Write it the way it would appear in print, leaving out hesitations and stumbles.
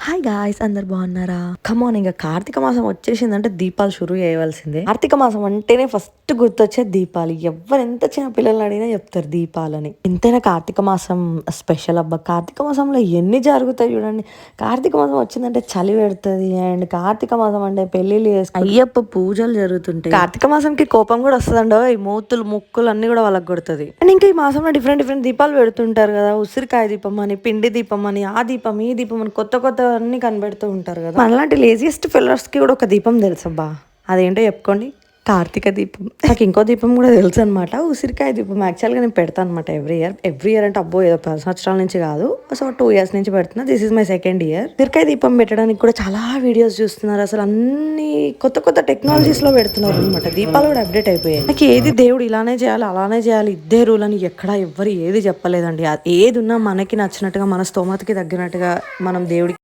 Hi guys, అందరు బాగున్నారా? కమాన్, ఇంకా కార్తీక మాసం వచ్చేసిందంటే దీపాలు షురూ చేయవలసిందే. కార్తీక మాసం అంటేనే ఫస్ట్ గుర్తొచ్చే దీపాలు. ఎవరు ఎంత చిన్న పిల్లల్ని అడిగినా చెప్తారు దీపాలని. ఎంతైనా కార్తీక మాసం స్పెషల్ అబ్బా. కార్తీక మాసంలో ఎన్ని జరుగుతాయి చూడండి. కార్తీక మాసం వచ్చిందంటే చలి పెడుతుంది. అండ్ కార్తీక మాసం అంటే పెళ్లిళ్ళు అయ్యప్ప పూజలు జరుగుతుంటాయి. కార్తీక మాసంకి కోపం కూడా వస్తుందండో. ఈ మూతులు ముక్కులు అన్ని కూడా వాళ్ళకి కొడుతుంది. అండ్ ఇంకా ఈ మాసంలో డిఫరెంట్ డిఫరెంట్ దీపాలు పెడుతుంటారు కదా. ఉసిరికాయ దీపం అని, పిండి దీపం అని, ఆ దీపం ఈ దీపం అని కొత్త కొత్త అన్ని కనిపెడుతూ ఉంటారు కదా. మనలాంటి లేజియెస్ట్ ఫెలోర్స్ కి కూడా ఒక దీపం తెలుసబ్బా. అదేంటో చెప్పుకోండి. కార్తీక దీపం. నాకు ఇంకో దీపం కూడా తెలుసు అనమాట, ఉసిరికాయ దీపం. యాక్చువల్గా నేను పెడతాను అనమాట ఎవ్రీ ఇయర్ అంటే అబ్బో ఏదో 10 సంవత్సరాల నుంచి కాదు, సో 2 years నుంచి పెడుతున్నా. This is my 2nd year. ఉసిరికాయ దీపం పెట్టడానికి కూడా చాలా వీడియోస్ చూస్తున్నారు. అసలు అన్ని కొత్త కొత్త టెక్నాలజీస్ లో పెడుతున్నారు అనమాట. దీపాలు కూడా అప్డేట్ అయిపోయాయి. నాకు ఏది దేవుడు ఇలానే చేయాలి అలానే చేయాలి ఇద్దే రూల్ అని ఎక్కడ ఎవ్వరు ఏది చెప్పలేదండి. ఏది ఉన్నా మనకి నచ్చినట్టుగా మన స్తోమతకి తగ్గినట్టుగా మనం దేవుడికి